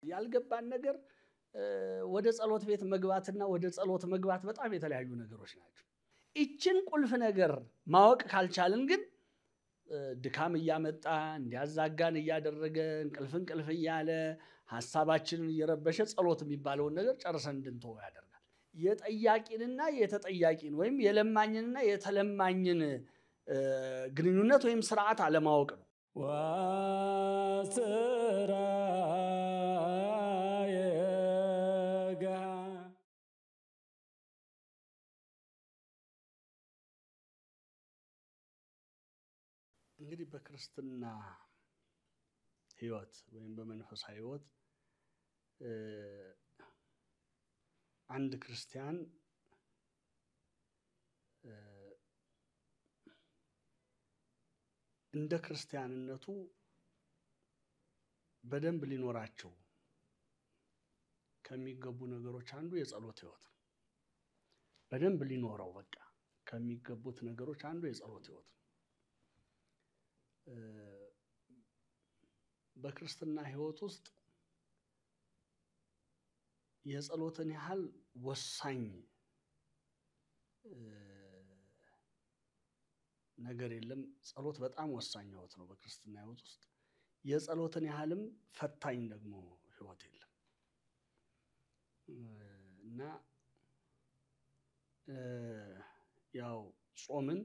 ያልገባን ነገር ወደ ጸሎት ቤት መግባትና ወደ ጸሎት መግባት በጣም የተለያዩ ነገሮች ናቸው። እቺን ቁልፍ ነገር ማወቅ ካልቻልን ግን ድካም እያመጣ እንዲያዛጋን እያደረገ እንቅልፍ እያለ ሐሳባችንን እየረበሸ ጸሎት የሚባለውን ነገር ጨርሰን እንድንተው ያደርጋል። የጠያቂንና የተጠያቂን ወይም የለማኝንና የተለማኝን ግንኙነት ወይም ስርዓት አለማወቅ ነው። እንግዲህ በክርስትና ህይወት ወይም በመንፈሳዊ ህይወት አንድ ክርስቲያን እንደ ክርስቲያንነቱ በደንብ ሊኖራቸው ከሚገቡ ነገሮች አንዱ የጸሎት ህይወት ነው። በደንብ ሊኖረው በቃ ከሚገቡት ነገሮች አንዱ የጸሎት ህይወት ነው። በክርስትና ህይወት ውስጥ የጸሎትን ያህል ወሳኝ ነገር የለም። ጸሎት በጣም ወሳኝ ህይወት ነው በክርስትና ህይወት ውስጥ። የጸሎትን ያህልም ፈታኝ ደግሞ ህይወት የለም እና ያው ጾምን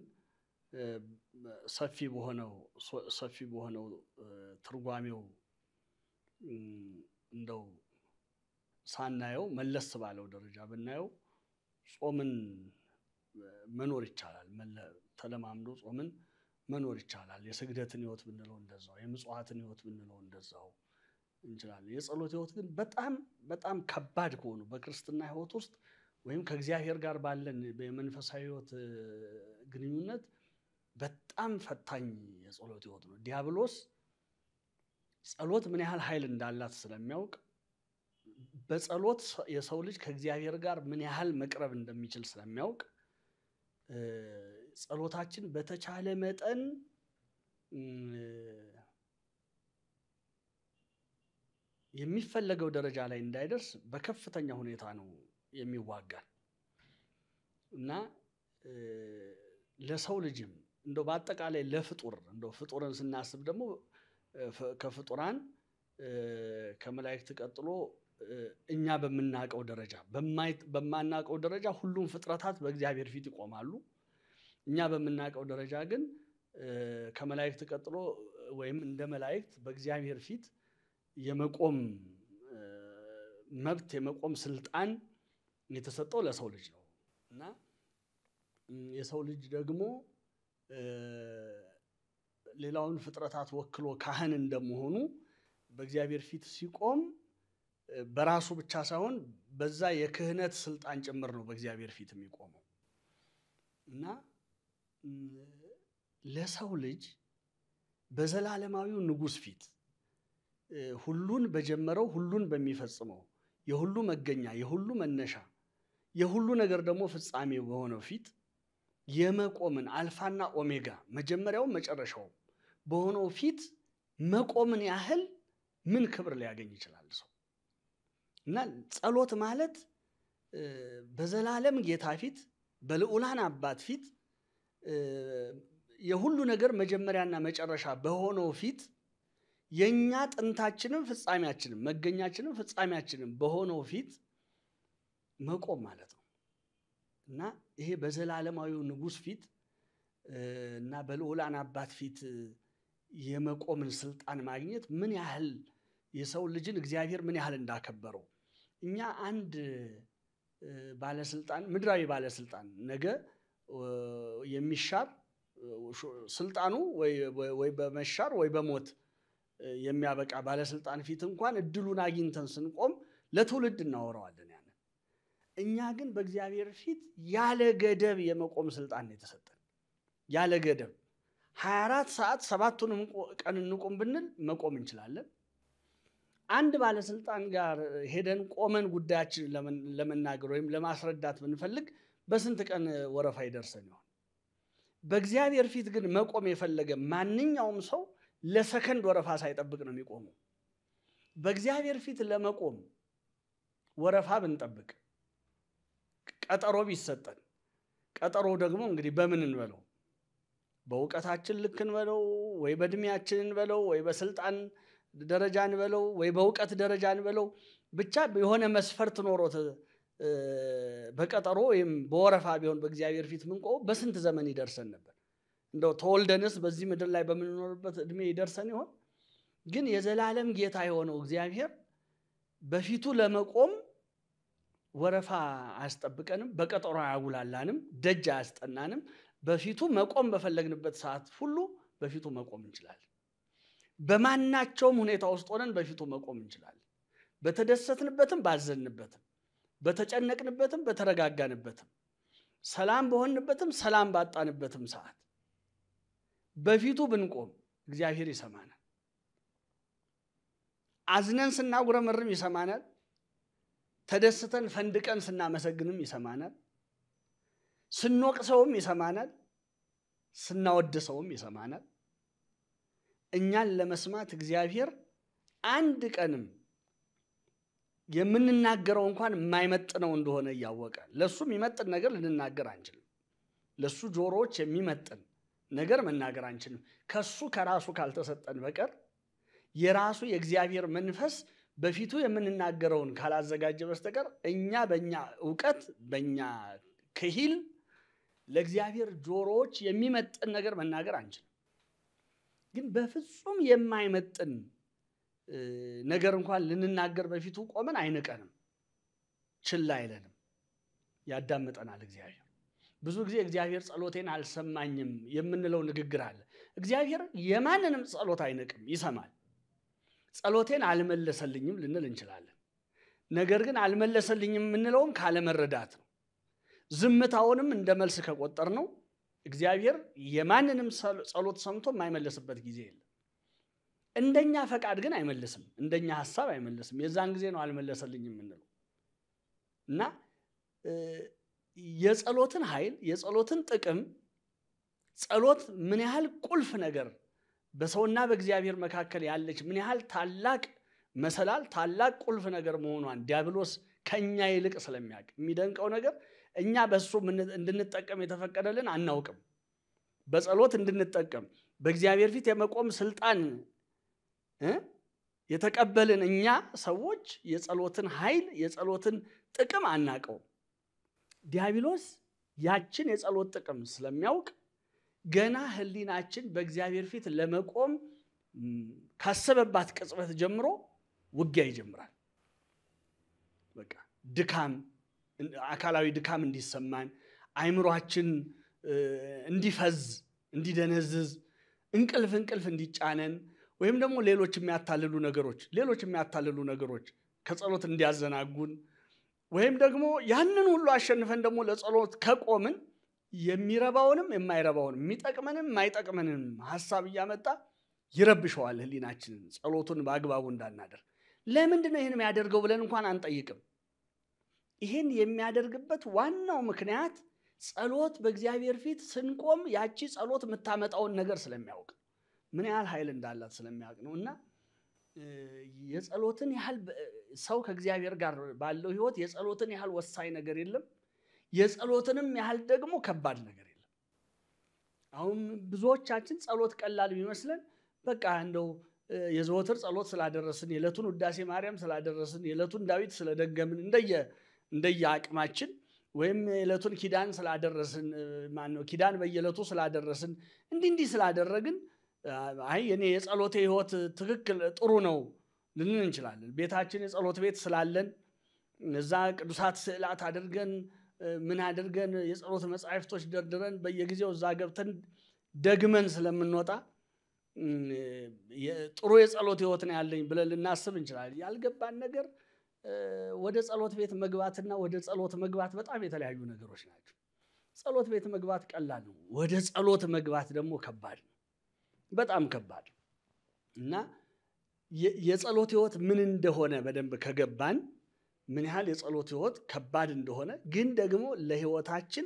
ሰፊ በሆነው ትርጓሜው እንደው ሳናየው መለስ ባለው ደረጃ ብናየው ጾምን መኖር ይቻላል። ተለማምዶ ጾምን መኖር ይቻላል። የስግደትን ህይወት ብንለው እንደዛው፣ የምጽዋትን ህይወት ብንለው እንደዛው እንችላለን። የጸሎት ህይወት ግን በጣም ከባድ ከሆኑ በክርስትና ህይወት ውስጥ ወይም ከእግዚአብሔር ጋር ባለን በመንፈሳዊ ህይወት ግንኙነት በጣም ፈታኝ የጸሎት ህይወት ነው። ዲያብሎስ ጸሎት ምን ያህል ኃይል እንዳላት ስለሚያውቅ በጸሎት የሰው ልጅ ከእግዚአብሔር ጋር ምን ያህል መቅረብ እንደሚችል ስለሚያውቅ ጸሎታችን በተቻለ መጠን የሚፈለገው ደረጃ ላይ እንዳይደርስ በከፍተኛ ሁኔታ ነው የሚዋጋን እና ለሰው ልጅም እንደው በአጠቃላይ ለፍጡር እንደው ፍጡርን ስናስብ ደግሞ ከፍጡራን ከመላእክት ቀጥሎ እኛ በምናቀው ደረጃ በማናቀው ደረጃ ሁሉም ፍጥረታት በእግዚአብሔር ፊት ይቆማሉ። እኛ በምናቀው ደረጃ ግን ከመላእክት ቀጥሎ ወይም እንደ መላእክት በእግዚአብሔር ፊት የመቆም መብት የመቆም ስልጣን የተሰጠው ለሰው ልጅ ነው እና የሰው ልጅ ደግሞ ሌላውን ፍጥረታት ወክሎ ካህን እንደመሆኑ በእግዚአብሔር ፊት ሲቆም በራሱ ብቻ ሳይሆን በዛ የክህነት ስልጣን ጭምር ነው በእግዚአብሔር ፊት የሚቆመው እና ለሰው ልጅ በዘላለማዊው ንጉስ ፊት ሁሉን በጀመረው ሁሉን በሚፈጽመው የሁሉ መገኛ የሁሉ መነሻ የሁሉ ነገር ደግሞ ፍጻሜ በሆነው ፊት የመቆምን አልፋና ኦሜጋ መጀመሪያው መጨረሻው በሆነው ፊት መቆምን ያህል ምን ክብር ሊያገኝ ይችላል ሰው? እና ጸሎት ማለት በዘላለም ጌታ ፊት በልዑላን አባት ፊት የሁሉ ነገር መጀመሪያና መጨረሻ በሆነው ፊት የኛ ጥንታችንን ፍጻሜያችንን መገኛችንን ፍጻሜያችንን በሆነው ፊት መቆም ማለት ነው እና ይሄ በዘላለማዊው ንጉስ ፊት እና በልዑላን አባት ፊት የመቆምን ስልጣን ማግኘት ምን ያህል የሰው ልጅን እግዚአብሔር ምን ያህል እንዳከበረው እኛ አንድ ባለስልጣን ምድራዊ ባለስልጣን ነገ የሚሻር ስልጣኑ ወይ በመሻር ወይ በሞት የሚያበቃ ባለስልጣን ፊት እንኳን እድሉን አግኝተን ስንቆም ለትውልድ እናወራዋለን። እኛ ግን በእግዚአብሔር ፊት ያለ ገደብ የመቆም ስልጣን ነው የተሰጠን። ያለ ገደብ 24 ሰዓት 7ቱንም ቀን እንቆም ብንል መቆም እንችላለን። አንድ ባለስልጣን ጋር ሄደን ቆመን ጉዳያችን ለመናገር ወይም ለማስረዳት ብንፈልግ በስንት ቀን ወረፋ ይደርሰን ይሆን? በእግዚአብሔር ፊት ግን መቆም የፈለገ ማንኛውም ሰው ለሰከንድ ወረፋ ሳይጠብቅ ነው የሚቆመው። በእግዚአብሔር ፊት ለመቆም ወረፋ ብንጠብቅ ቀጠሮ ቢሰጠን ቀጠሮ ደግሞ እንግዲህ በምን እንበለው በእውቀታችን ልክ እንበለው ወይ በእድሜያችን እንበለው ወይ በስልጣን ደረጃ እንበለው ወይ በእውቀት ደረጃ እንበለው ብቻ የሆነ መስፈርት ኖሮት በቀጠሮ ወይም በወረፋ ቢሆን በእግዚአብሔር ፊት ምንቆም በስንት ዘመን ይደርሰን ነበር እንደው ተወልደንስ በዚህ ምድር ላይ በምንኖርበት እድሜ ይደርሰን ይሆን ግን የዘላለም ጌታ የሆነው እግዚአብሔር በፊቱ ለመቆም ወረፋ አያስጠብቀንም በቀጠሮ አያጉላላንም ደጅ አያስጠናንም በፊቱ መቆም በፈለግንበት ሰዓት ሁሉ በፊቱ መቆም እንችላለን በማናቸውም ሁኔታ ውስጥ ሆነን በፊቱ መቆም እንችላለን በተደሰትንበትም ባዘንበትም በተጨነቅንበትም በተረጋጋንበትም ሰላም በሆንበትም ሰላም ባጣንበትም ሰዓት በፊቱ ብንቆም እግዚአብሔር ይሰማናል አዝነን ስናጉረመርም ይሰማናል ተደስተን ፈንድቀን ስናመሰግንም ይሰማናል ስንወቅሰውም ይሰማናል ስናወድሰውም ይሰማናል እኛን ለመስማት እግዚአብሔር አንድ ቀንም የምንናገረው እንኳን የማይመጥነው እንደሆነ ያወቀ ለሱ የሚመጥን ነገር ልንናገር አንችልም ለሱ ጆሮዎች የሚመጥን ነገር መናገር አንችልም ከሱ ከራሱ ካልተሰጠን በቀር የራሱ የእግዚአብሔር መንፈስ በፊቱ የምንናገረውን ካላዘጋጀ በስተቀር እኛ በእኛ ዕውቀት በእኛ ክሂል ለእግዚአብሔር ጆሮዎች የሚመጥን ነገር መናገር አንችልም ግን በፍጹም የማይመጥን ነገር እንኳን ልንናገር በፊቱ ቆመን አይነቀንም ችላ አይለንም ያዳምጠናል እግዚአብሔር ብዙ ጊዜ እግዚአብሔር ጸሎቴን አልሰማኝም የምንለው ንግግር አለ እግዚአብሔር የማንንም ጸሎት አይነቅም ይሰማል ጸሎቴን አልመለሰልኝም ልንል እንችላለን ነገር ግን አልመለሰልኝም የምንለውም ካለ መረዳት ነው ዝምታውንም እንደ መልስ ከቆጠርነው እግዚአብሔር የማንንም ጸሎት ሰምቶ የማይመለስበት ጊዜ የለም እንደኛ ፈቃድ ግን አይመልስም እንደኛ ሐሳብ አይመልስም የዛን ጊዜ ነው አልመለሰልኝም የምንለው እና የጸሎትን ኃይል የጸሎትን ጥቅም ጸሎት ምን ያህል ቁልፍ ነገር በሰውና በእግዚአብሔር መካከል ያለች ምን ያህል ታላቅ መሰላል ታላቅ ቁልፍ ነገር መሆኗን ዲያብሎስ ከኛ ይልቅ ስለሚያውቅ የሚደንቀው ነገር እኛ በሱ እንድንጠቀም የተፈቀደልን አናውቅም በጸሎት እንድንጠቀም በእግዚአብሔር ፊት የመቆም ስልጣን የተቀበልን እኛ ሰዎች የጸሎትን ኃይል የጸሎትን ጥቅም አናቀው ዲያብሎስ ያችን የጸሎት ጥቅም ስለሚያውቅ ገና ህሊናችን በእግዚአብሔር ፊት ለመቆም ካሰበባት ቅጽበት ጀምሮ ውጊያ ይጀምራል በቃ ድካም አካላዊ ድካም እንዲሰማን አይምሮአችን እንዲፈዝ እንዲደነዝዝ እንቅልፍ እንዲጫነን ወይም ደግሞ ሌሎች የሚያታልሉ ነገሮች ከጸሎት እንዲያዘናጉን ወይም ደግሞ ያንን ሁሉ አሸንፈን ደግሞ ለጸሎት ከቆምን የሚረባውንም የማይረባውንም የሚጠቅመንም የማይጠቅመንም ሐሳብ ያመጣ ይረብሸዋል ህሊናችንን ጸሎቱን በአግባቡ እንዳናደርግ ለምንድነው ይሄን የሚያደርገው ብለን እንኳን አንጠይቅም ይሄን የሚያደርግበት ዋናው ምክንያት ጸሎት በእግዚአብሔር ፊት ስንቆም ያቺ ጸሎት የምታመጣውን ነገር ስለሚያውቅ ምን ያህል ኃይል እንዳላት ስለሚያውቅ ነውና የጸሎትን ያህል ሰው ከእግዚአብሔር ጋር ባለው ህይወት የጸሎትን ያህል ወሳኝ ነገር የለም የጸሎትንም ያህል ደግሞ ከባድ ነገር የለም አሁን ብዙዎቻችን ጸሎት ቀላል ቢመስለን በቃ እንደው የዘወትር ጸሎት ስላደረስን የዕለቱን ውዳሴ ማርያም ስላደረስን የዕለቱን ዳዊት ስለደገምን እንደየ አቅማችን ወይም የዕለቱን ኪዳን ስላደረስን ኪዳን በየዕለቱ ስላደረስን እንዲህ ስላደረግን አይ የኔ የጸሎቴ ህይወት ትክክል ጥሩ ነው ልንን እንችላለን ቤታችን የጸሎት ቤት ስላለን እዛ ቅዱሳት ስዕላት አድርገን ምን አድርገን የጸሎት መጻሕፍቶች ደርድረን በየጊዜው እዛ ገብተን ደግመን ስለምንወጣ ጥሩ የጸሎት ህይወት ነው ያለኝ ብለን ልናስብ እንችላለን ያልገባን ነገር ወደ ጸሎት ቤት መግባትና ወደ ጸሎት መግባት በጣም የተለያዩ ነገሮች ናቸው ጸሎት ቤት መግባት ቀላል ነው ወደ ጸሎት መግባት ደግሞ ከባድ ነው በጣም ከባድ እና የጸሎት ህይወት ምን እንደሆነ በደንብ ከገባን ምን ያህል የጸሎት ህይወት ከባድ እንደሆነ ግን ደግሞ ለህይወታችን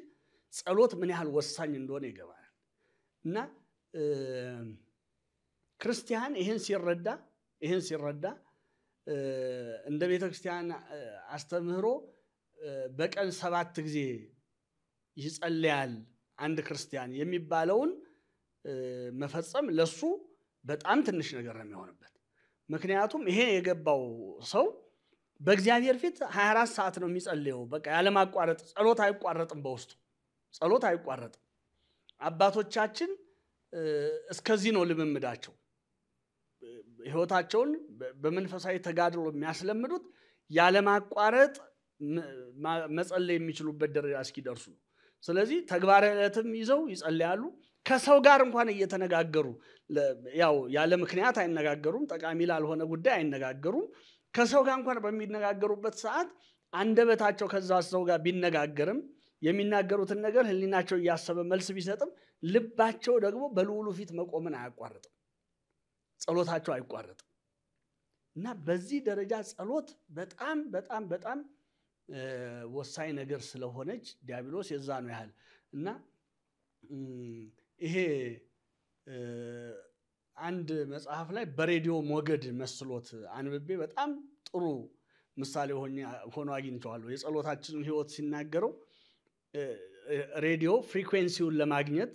ጸሎት ምን ያህል ወሳኝ እንደሆነ ይገባናል እና ክርስቲያን ይሄን ሲረዳ እንደ ቤተክርስቲያን አስተምህሮ በቀን 7 ጊዜ ይጸልያል አንድ ክርስቲያን የሚባለውን መፈጸም ለሱ በጣም ትንሽ ነገር ነው የሚሆንበት። ምክንያቱም ይሄ የገባው ሰው በእግዚአብሔር ፊት 24 ሰዓት ነው የሚጸልየው። በቃ ያለ ማቋረጥ ጸሎት አይቋረጥም፣ በውስጡ ጸሎት አይቋረጥም። አባቶቻችን እስከዚህ ነው ልምምዳቸው። ህይወታቸውን በመንፈሳዊ ተጋድሎ የሚያስለምዱት ያለ ማቋረጥ መጸለይ የሚችሉበት ደረጃ እስኪደርሱ ነው። ስለዚህ ተግባረ ዕለትም ይዘው ይጸልያሉ። ከሰው ጋር እንኳን እየተነጋገሩ ያው ያለ ምክንያት አይነጋገሩም፣ ጠቃሚ ላልሆነ ጉዳይ አይነጋገሩም። ከሰው ጋር እንኳን በሚነጋገሩበት ሰዓት አንደበታቸው ከዛ ሰው ጋር ቢነጋገርም የሚናገሩትን ነገር ህሊናቸው እያሰበ መልስ ቢሰጥም ልባቸው ደግሞ በልዑሉ ፊት መቆምን አያቋርጥም፣ ጸሎታቸው አይቋረጥም። እና በዚህ ደረጃ ጸሎት በጣም በጣም በጣም ወሳኝ ነገር ስለሆነች ዲያብሎስ የዛ ነው ያህል እና ይሄ አንድ መጽሐፍ ላይ በሬዲዮ ሞገድ መስሎት አንብቤ በጣም ጥሩ ምሳሌ ሆኖ አግኝቼዋለሁ። የጸሎታችንን ህይወት ሲናገረው ሬዲዮ ፍሪኩዌንሲውን ለማግኘት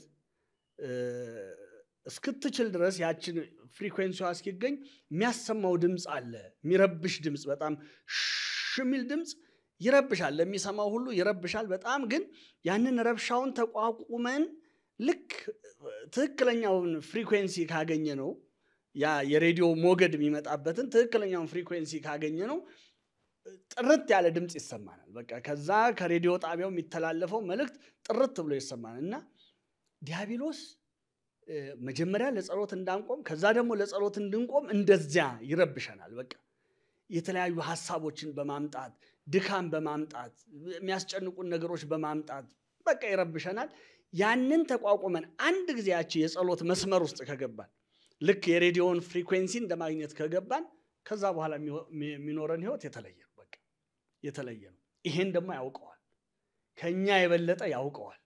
እስክትችል ድረስ ያችን ፍሪኩዌንሲዋ እስኪገኝ የሚያሰማው ድምፅ አለ፣ የሚረብሽ ድምፅ፣ በጣም ሽሚል ድምፅ ይረብሻል፣ ለሚሰማው ሁሉ ይረብሻል በጣም። ግን ያንን ረብሻውን ተቋቁመን ልክ ትክክለኛውን ፍሪኩዌንሲ ካገኘ ነው ያ የሬዲዮ ሞገድ የሚመጣበትን ትክክለኛውን ፍሪኩዌንሲ ካገኘ ነው ጥርት ያለ ድምፅ ይሰማናል። በቃ ከዛ ከሬዲዮ ጣቢያው የሚተላለፈው መልእክት ጥርት ብሎ ይሰማናል። እና ዲያብሎስ መጀመሪያ ለጸሎት እንዳንቆም ከዛ ደግሞ ለጸሎት እንድንቆም እንደዚያ ይረብሸናል። በቃ የተለያዩ ሐሳቦችን በማምጣት ድካም በማምጣት የሚያስጨንቁን ነገሮች በማምጣት በቃ ይረብሸናል። ያንን ተቋቁመን አንድ ጊዜ ያቺ የጸሎት መስመር ውስጥ ከገባን ልክ የሬዲዮን ፍሪኩዌንሲ እንደማግኘት ከገባን ከዛ በኋላ የሚኖረን ህይወት የተለየ ነው። በቃ የተለየ ነው። ይሄን ደግሞ ያውቀዋል፣ ከኛ የበለጠ ያውቀዋል፣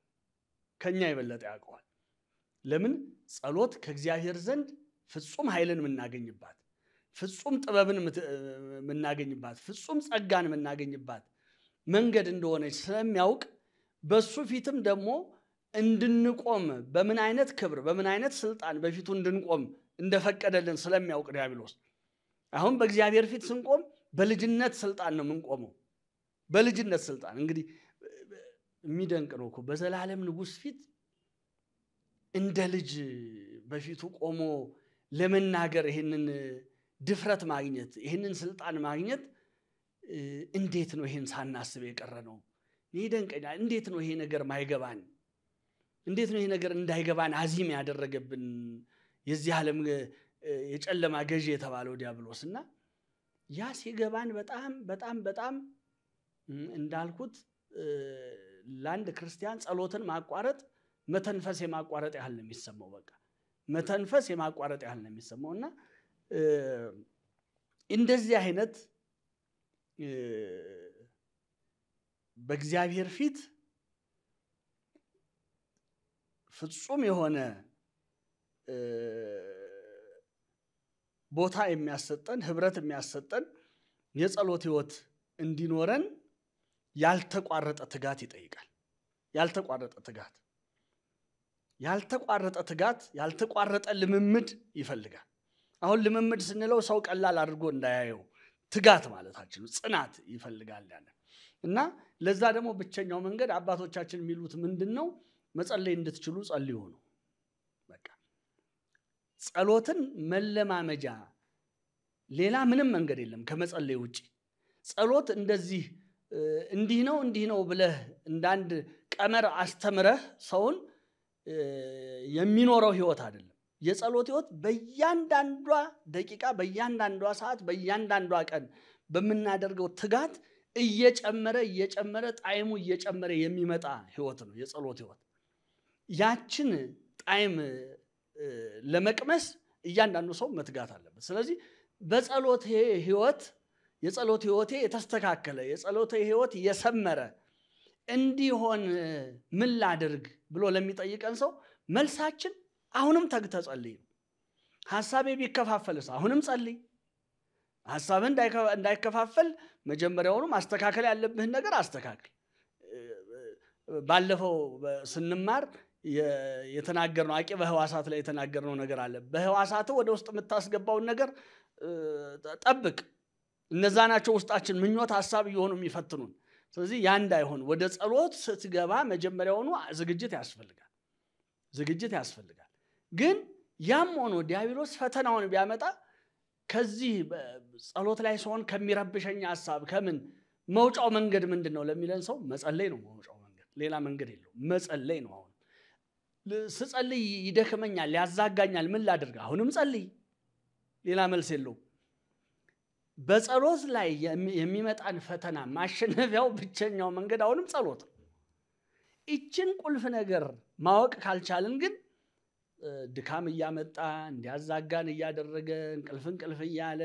ከኛ የበለጠ ያውቀዋል። ለምን? ጸሎት ከእግዚአብሔር ዘንድ ፍጹም ኃይልን የምናገኝባት፣ ፍጹም ጥበብን የምናገኝባት፣ ፍጹም ጸጋን የምናገኝባት መንገድ እንደሆነች ስለሚያውቅ በሱ ፊትም ደግሞ እንድንቆም በምን አይነት ክብር በምን አይነት ስልጣን በፊቱ እንድንቆም እንደፈቀደልን ስለሚያውቅ ዲያብሎስ አሁን በእግዚአብሔር ፊት ስንቆም በልጅነት ስልጣን ነው የምንቆመው። በልጅነት ስልጣን እንግዲህ የሚደንቅ ነው እኮ በዘላለም ንጉሥ ፊት እንደ ልጅ በፊቱ ቆሞ ለመናገር ይሄንን ድፍረት ማግኘት፣ ይሄንን ስልጣን ማግኘት እንዴት ነው ይሄን ሳናስብ የቀረነው? ይደንቀኛል። እንዴት ነው ይሄ ነገር ማይገባን? እንዴት ነው ይሄ ነገር እንዳይገባን አዚም ያደረገብን የዚህ ዓለም የጨለማ ገዢ የተባለው ዲያብሎስና ያ ሲገባን በጣም በጣም በጣም እንዳልኩት ለአንድ ክርስቲያን ጸሎትን ማቋረጥ መተንፈስ የማቋረጥ ያህል ነው የሚሰማው። በቃ መተንፈስ የማቋረጥ ያህል ነው የሚሰማውና እንደዚህ አይነት በእግዚአብሔር ፊት ፍጹም የሆነ ቦታ የሚያሰጠን ህብረት የሚያሰጠን የጸሎት ህይወት እንዲኖረን ያልተቋረጠ ትጋት ይጠይቃል። ያልተቋረጠ ትጋት ያልተቋረጠ ልምምድ ይፈልጋል። አሁን ልምምድ ስንለው ሰው ቀላል አድርጎ እንዳያየው ትጋት ማለታችን ነው፣ ጽናት ይፈልጋል ያለ እና ለዛ ደግሞ ብቸኛው መንገድ አባቶቻችን የሚሉት ምንድነው? መጸለይ እንድትችሉ ጸልዩ ነው። በቃ ጸሎትን መለማመጃ ሌላ ምንም መንገድ የለም ከመጸለይ ውጪ። ጸሎት እንደዚህ እንዲህ ነው ብለህ እንዳንድ ቀመር አስተምረህ ሰውን የሚኖረው ህይወት አይደለም። የጸሎት ህይወት በእያንዳንዷ ደቂቃ፣ በእያንዳንዷ ሰዓት፣ በእያንዳንዷ ቀን በመናደርገው ትጋት እየጨመረ ጣዕሙ እየጨመረ የሚመጣ ህይወት ነው የጸሎት ህይወት። ያችን ጣዕም ለመቅመስ እያንዳንዱ ሰው መትጋት አለበት። ስለዚህ በጸሎት ህይወት የጸሎት ህይወቴ የተስተካከለ የጸሎት ህይወት የሰመረ እንዲሆን ምን ላድርግ ብሎ ለሚጠይቀን ሰው መልሳችን አሁንም ተግተህ ጸልይ። ሐሳቤ ቢከፋፈልስ አሁንም ጸልይ። ሐሳብህ እንዳይከፋፈል መጀመሪያውኑ ማስተካከል ያለብህን ነገር አስተካክል። ባለፈው ስንማር የተናገርነው አቂበ ሕዋሳት ላይ የተናገርነው ነገር አለ። በሕዋሳት ወደ ውስጥ የምታስገባውን ነገር ጠብቅ። እነዛ ናቸው ውስጣችን ምኞት ሐሳብ እየሆኑ የሚፈትኑን። ስለዚህ ያ እንዳይሆን ወደ ጸሎት ስትገባ መጀመሪያውኑ ዝግጅት ያስፈልጋል። ግን ያም ሆኖ ዲያብሎስ ፈተናውን ቢያመጣ ከዚህ ጸሎት ላይ ሲሆን ከሚረብሸኝ ሐሳብ ከምን መውጫው መንገድ ምንድነው ለሚለን ሰው መጸለይ ነው መውጫው መንገድ። ሌላ መንገድ የለውም። መጸለይ ነው። አሁን ስጸልይ ይደክመኛል፣ ያዛጋኛል፣ ምን ላድርግ? አሁንም ጸልይ። ሌላ መልስ የለውም። በጸሎት ላይ የሚመጣን ፈተና ማሸነፊያው ብቸኛው መንገድ አሁንም ጸሎት ነው። እቺን ቁልፍ ነገር ማወቅ ካልቻልን ግን ድካም እያመጣ እንዲያዛጋን እያደረገ እንቅልፍ እያለ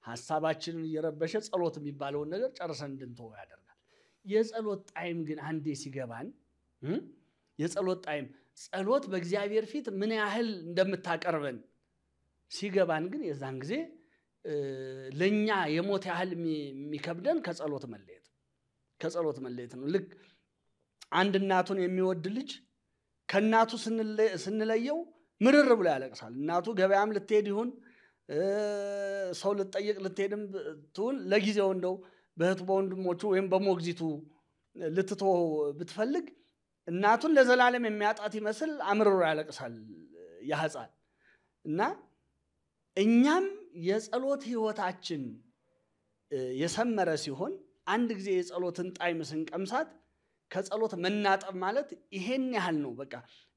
ሐሳባችንን እየረበሸ ጸሎት የሚባለውን ነገር ጨርሰን እንድንተው ያደርጋል። የጸሎት ጣዕም ግን አንዴ ሲገባን የጸሎት ጣዕም ጸሎት በእግዚአብሔር ፊት ምን ያህል እንደምታቀርበን ሲገባን ግን የዛን ጊዜ ለኛ የሞት ያህል የሚከብደን ከጸሎት መለየት ነው። ልክ አንድ እናቱን የሚወድ ልጅ ከእናቱ ስንለየው ምርር ብሎ ያለቅሳል። እናቱ ገበያም ልትሄድ ይሁን ሰው ልትጠይቅ ልትሄድም ትሁን ለጊዜው እንደው በእህቱ በወንድሞቹ ወይም በሞግዚቱ ልትተወው ብትፈልግ እናቱን ለዘላለም የሚያጣት ይመስል አምርሮ ያለቅሳል ያ ሕፃን። እና እኛም የጸሎት ሕይወታችን የሰመረ ሲሆን አንድ ጊዜ የጸሎትን ጣዕም ስንቀምሳት ከጸሎት መናጠብ ማለት ይሄን ያህል ነው። በቃ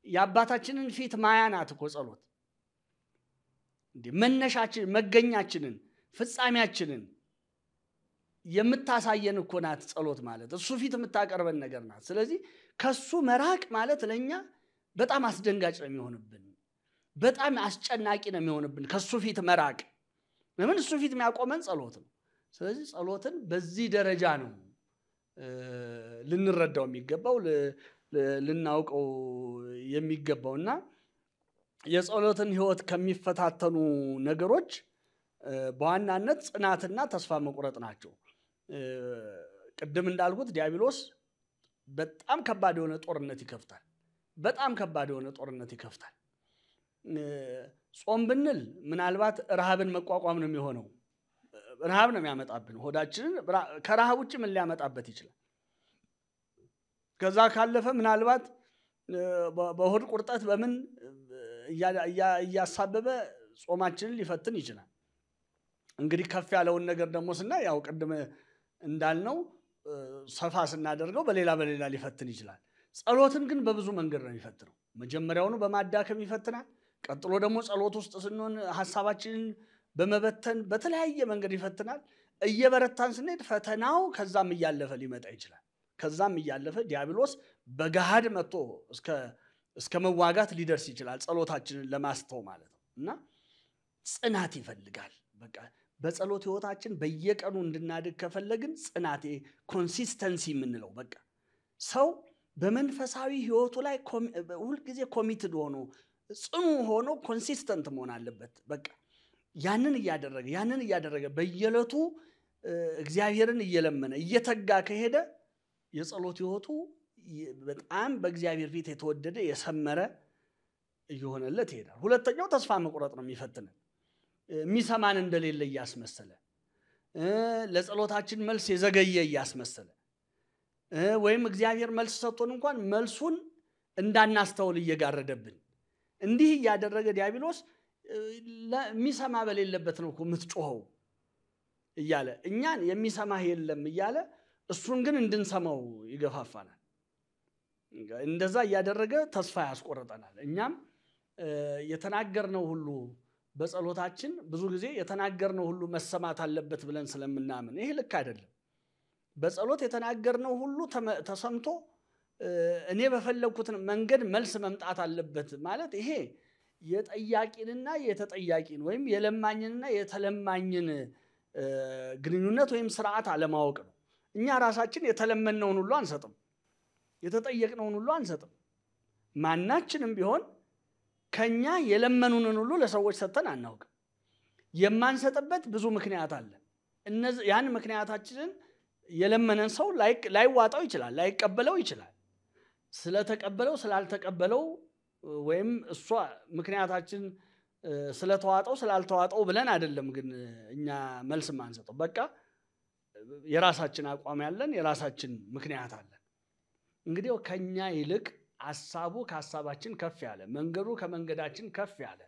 የአባታችንን ፊት ማያናት እኮ ጸሎት እንዴ መነሻችን መገኛችንን ፍጻሜያችንን የምታሳየን እኮ ናት ጸሎት ማለት። እሱ ፊት የምታቀርበን ነገር ናት። ስለዚህ ከሱ መራቅ ማለት ለኛ በጣም አስደንጋጭ ነው የሚሆንብን፣ በጣም አስጨናቂ ነው የሚሆንብን ከሱ ፊት መራቅ። ለምን? እሱ ፊት የሚያቆመን ጸሎት ነው። ስለዚህ ጸሎትን በዚህ ደረጃ ነው ልንረዳው የሚገባው ልናውቀው የሚገባውና የጸሎትን ሕይወት ከሚፈታተኑ ነገሮች በዋናነት ጽናትና ተስፋ መቁረጥ ናቸው። ቅድም እንዳልኩት ዲያብሎስ በጣም ከባድ የሆነ ጦርነት ይከፍታል። ጾም ብንል ምናልባት ረሃብን መቋቋም ነው የሚሆነው። ረሃብ ነው የሚያመጣብን ሆዳችንን። ከረሃብ ውጭ ምን ሊያመጣበት ይችላል? ከዛ ካለፈ ምናልባት በሆድ ቁርጠት በምን እያሳበበ ጾማችንን ሊፈትን ይችላል። እንግዲህ ከፍ ያለውን ነገር ደግሞ ስናይ ያው ቅድም እንዳልነው ሰፋ ስናደርገው በሌላ ሊፈትን ይችላል። ጸሎትን ግን በብዙ መንገድ ነው የሚፈትነው። መጀመሪያውኑ በማዳከም ይፈትናል። ቀጥሎ ደግሞ ጸሎት ውስጥ ስንሆን ሐሳባችንን በመበተን በተለያየ መንገድ ይፈትናል። እየበረታን ስንሄድ ፈተናው ከዛም እያለፈ ሊመጣ ይችላል። ከዛም እያለፈ ዲያብሎስ በገሃድ መጥቶ እስከ መዋጋት ሊደርስ ይችላል፣ ጸሎታችንን ለማስተው ማለት ነው። እና ጽናት ይፈልጋል። በቃ በጸሎት ሕይወታችን በየቀኑ እንድናድግ ከፈለግን ጽናት ኮንሲስተንሲ የምንለው በቃ ሰው በመንፈሳዊ ሕይወቱ ላይ ሁልጊዜ ኮሚትድ ሆኖ ጽኑ ሆኖ ኮንሲስተንት መሆን አለበት። በቃ ያንን እያደረገ በየዕለቱ እግዚአብሔርን እየለመነ እየተጋ ከሄደ የጸሎት ሕይወቱ በጣም በእግዚአብሔር ፊት የተወደደ የሰመረ እየሆነለት ይሄዳል። ሁለተኛው ተስፋ መቁረጥ ነው የሚፈትነን። የሚሰማን እንደሌለ እያስመሰለ ለጸሎታችን መልስ የዘገየ እያስመሰለ ወይም እግዚአብሔር መልስ ሰጥቶን እንኳን መልሱን እንዳናስተውል እየጋረደብን እንዲህ እያደረገ ዲያብሎስ የሚሰማ በሌለበት ነው እኮ የምትጮኸው እያለ እኛን የሚሰማህ የለም እያለ እሱን ግን እንድንሰማው ይገፋፋናል። እንደዛ እያደረገ ተስፋ ያስቆርጠናል። እኛም የተናገርነው ሁሉ በጸሎታችን ብዙ ጊዜ የተናገርነው ሁሉ መሰማት አለበት ብለን ስለምናምን ይሄ ልክ አይደለም። በጸሎት የተናገርነው ሁሉ ተሰምቶ እኔ በፈለኩት መንገድ መልስ መምጣት አለበት ማለት ይሄ የጠያቂንና የተጠያቂን ወይም የለማኝንና የተለማኝን ግንኙነት ወይም ስርዓት አለማወቅ ነው። እኛ ራሳችን የተለመነውን ሁሉ አንሰጥም፣ የተጠየቅነውን ሁሉ አንሰጥም። ማናችንም ቢሆን ከኛ የለመኑንን ሁሉ ለሰዎች ሰጥተን አናውቅም። የማንሰጥበት ብዙ ምክንያት አለ። እነዚህ ያን ምክንያታችንን የለመነን ሰው ላይዋጣው ይችላል ላይቀበለው ይችላል ስለተቀበለው ስላልተቀበለው ወይም እሷ ምክንያታችን ስለተዋጣው ስላልተዋጣው ብለን አይደለም ግን እኛ መልስ ማንሰጠው በቃ የራሳችን አቋም ያለን የራሳችን ምክንያት አለን እንግዲህ ከኛ ይልቅ ሐሳቡ ከሐሳባችን ከፍ ያለ መንገዱ ከመንገዳችን ከፍ ያለ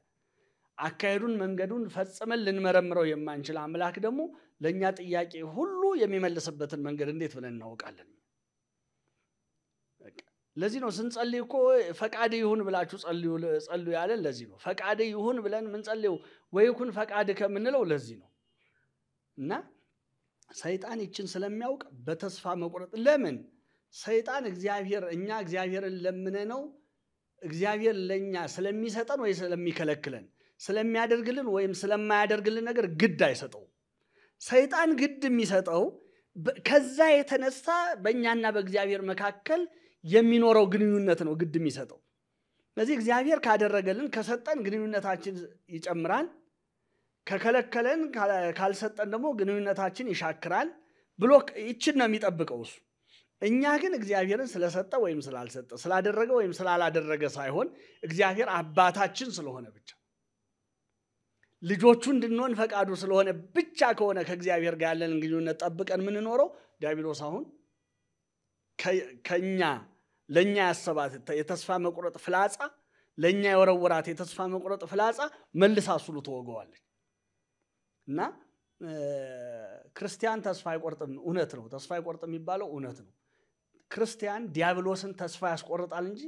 አካሄዱን መንገዱን ፈጽመን ልንመረምረው የማንችል አምላክ ደግሞ ለኛ ጥያቄ ሁሉ የሚመልስበትን መንገድ እንዴት ብለን እናውቃለን ለዚህ ነው ስንጸልይ እኮ ፈቃድ ይሁን ብላችሁ ጸልዩ ያለን ለዚህ ነው ፈቃድ ይሁን ብለን ምን ጸልዩ ወይ ይኩን ፈቃድ ከምንለው ለዚህ ነው እና ሰይጣን ይችን ስለሚያውቅ በተስፋ መቁረጥ ለምን ሰይጣን እኛ እግዚአብሔርን ለምነነው እግዚአብሔር ለኛ ስለሚሰጠን ወይ ስለሚከለክለን ስለሚያደርግልን ወይም ስለማያደርግልን ነገር ግድ አይሰጠው ሰይጣን ግድ የሚሰጠው ከዛ የተነሳ በእኛና በእግዚአብሔር መካከል የሚኖረው ግንኙነት ነው ግድ የሚሰጠው ስለዚህ እግዚአብሔር ካደረገልን ከሰጠን ግንኙነታችን ይጨምራል ከከለከለን ካልሰጠን ደግሞ ግንኙነታችን ይሻክራል ብሎ ይችን ነው የሚጠብቀው እኛ ግን እግዚአብሔርን ስለሰጠ ወይም ስላልሰጠ ስላደረገ ወይም ስላላደረገ ሳይሆን እግዚአብሔር አባታችን ስለሆነ ብቻ ልጆቹ እንድንሆን ፈቃዱ ስለሆነ ብቻ ከሆነ ከእግዚአብሔር ጋር ያለን ግንኙነት ጠብቀን ምን ኖረው ዲያብሎስ አሁን ከኛ ለኛ ያሰባት የተስፋ መቁረጥ ፍላጻ ለኛ የወረወራት የተስፋ መቁረጥ ፍላጻ መልሳ ሱሉ ተወገዋለች እና ክርስቲያን ተስፋ አይቆርጥም እውነት ነው ተስፋ አይቆርጥም የሚባለው እውነት ነው ክርስቲያን ዲያብሎስን ተስፋ ያስቆርጣል እንጂ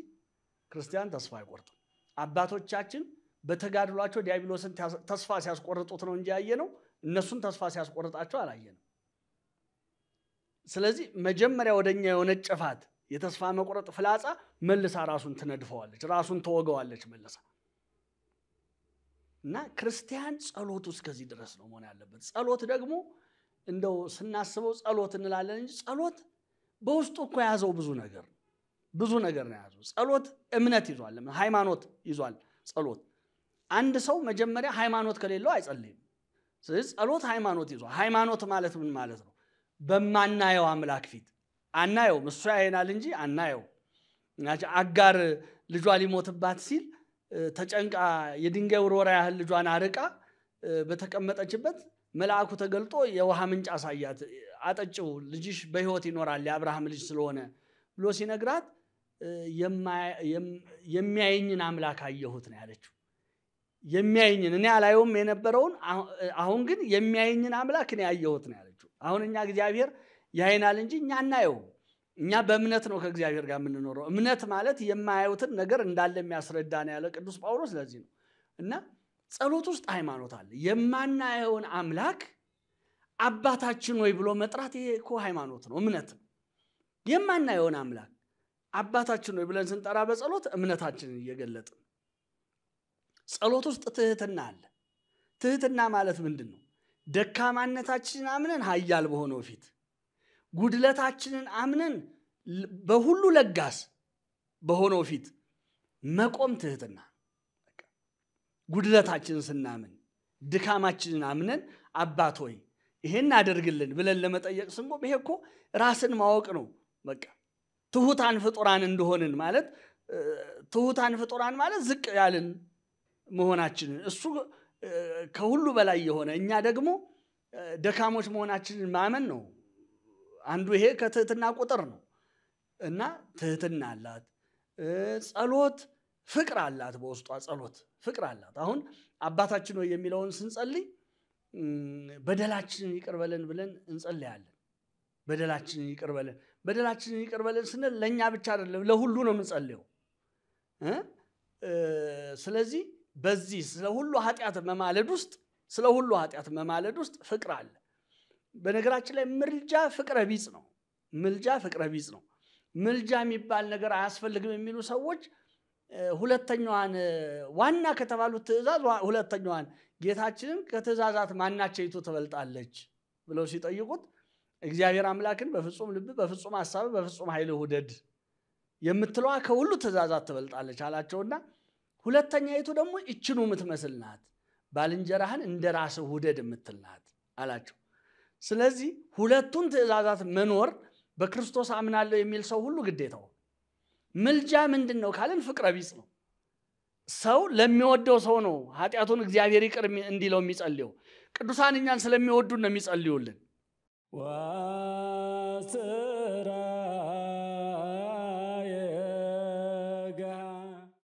ክርስቲያን ተስፋ አይቆርጥም አባቶቻችን በተጋድሏቸው ዲያብሎስን ተስፋ ሲያስቆርጡት ነው እንጂ ያየነው እነሱን ተስፋ ሲያስቆርጣቸው አላየንም ስለዚህ መጀመሪያ ወደኛ የወነጨፋት የተስፋ መቁረጥ ፍላጻ መልሳ ራሱን ትነድፈዋለች ራሱን ተወገዋለች መልሳ እና ክርስቲያን ጸሎቱ እስከዚህ ድረስ ነው መሆን ያለበት ጸሎት ደግሞ እንደው ስናስበው ጸሎት እንላለን እንጂ ጸሎት በውስጡ እኮ ያዘው ብዙ ነገር ነው ያዘው ጸሎት እምነት ይዟል ሃይማኖት ይዟል ጸሎት አንድ ሰው መጀመሪያ ሃይማኖት ከሌለው አይጸልይም ስለዚህ ጸሎት ሃይማኖት ይዟል ሃይማኖት ማለት ምን ማለት ነው በማናየው አምላክ ፊት አናየው እሱ ያየናል እንጂ አናየው አጋር ልጇ ሊሞትባት ሲል ተጨንቃ የድንጋይ ወርወራ ያህል ልጇን አርቃ በተቀመጠችበት መልአኩ ተገልጦ የውሃ ምንጭ አሳያት አጠጭው ልጅሽ በህይወት ይኖራል የአብርሃም ልጅ ስለሆነ ብሎ ሲነግራት የሚያየኝን አምላክ አየሁት ነው ያለችው የሚያየኝን እኔ አላየውም የነበረውን አሁን ግን የሚያየኝን አምላክ ነው ያየሁት ነው ያለችው አሁን እኛ እግዚአብሔር ያየናል እንጂ እኛ አናየው እኛ በእምነት ነው ከእግዚአብሔር ጋር የምንኖረው እምነት ማለት የማያዩትን ነገር እንዳለ የሚያስረዳ ነው ያለ ቅዱስ ጳውሎስ ለዚህ ነው እና ጸሎት ውስጥ ሃይማኖት አለ የማናየውን አምላክ አባታችን ወይ ብሎ መጥራት ይሄ እኮ ሃይማኖት ነው እምነት ነው የማናየውን አምላክ አባታችን ወይ ብለን ስንጠራ በጸሎት እምነታችንን እየገለጥን ጸሎት ውስጥ ትህትና አለ ትህትና ማለት ምንድነው ደካማነታችንን አምነን ኃያል በሆነው ፊት ጉድለታችንን አምነን በሁሉ ለጋስ በሆነው ፊት መቆም ትህትና ጉድለታችንን ስናምን ድካማችንን አምነን አባት ሆይ ይሄን አድርግልን ብለን ለመጠየቅ ስንቆም ይሄ እኮ ራስን ማወቅ ነው በቃ ትሁታን ፍጡራን እንደሆንን ማለት ትሁታን ፍጡራን ማለት ዝቅ ያልን መሆናችንን እሱ ከሁሉ በላይ የሆነ እኛ ደግሞ ደካሞች መሆናችንን ማመን ነው አንዱ ይሄ ከትህትና ቁጥር ነው እና ትህትና አላት ጸሎት ፍቅር አላት በውስጧ ጸሎት ፍቅር አላት አሁን አባታችን ሆይ የሚለውን ስንጸልይ በደላችንን ይቅር በለን ብለን እንጸልያለን በደላችንን ይቅር በለን ስንል ለኛ ብቻ አይደለም ለሁሉ ነው የምንጸልየው ስለዚህ በዚህ ስለሁሉ ኃጢያት መማለድ ውስጥ ፍቅር አለ በነገራችን ላይ ምልጃ ፍቅረ ቢጽ ነው ምልጃ የሚባል ነገር አያስፈልግም የሚሉ ሰዎች ሁለተኛዋን ዋና ከተባሉት ትእዛዝ ሁለተኛዋን ጌታችንን ከትእዛዛት ማናቸይቱ ትበልጣለች ብለው ሲጠይቁት እግዚአብሔር አምላክን በፍጹም ልብ በፍጹም ሐሳብ በፍጹም ኃይል ውደድ የምትለዋ ከሁሉ ትእዛዛት ትበልጣለች አላቸውና ሁለተኛይቱ ደግሞ እችኑ የምትመስልናት ባልንጀራህን እንደራስህ ውደድ የምትልናት አላቸው ስለዚህ ሁለቱን ትእዛዛት መኖር በክርስቶስ አምናለሁ የሚል ሰው ሁሉ ግዴታው። ምልጃ ምንድነው ካልን ፍቅረ ቢጽ ነው። ሰው ለሚወደው ሰው ነው ኃጢአቱን እግዚአብሔር ይቅር እንዲለው የሚጸልየው። ቅዱሳን እኛን ስለሚወዱን ነው የሚጸልዩልን።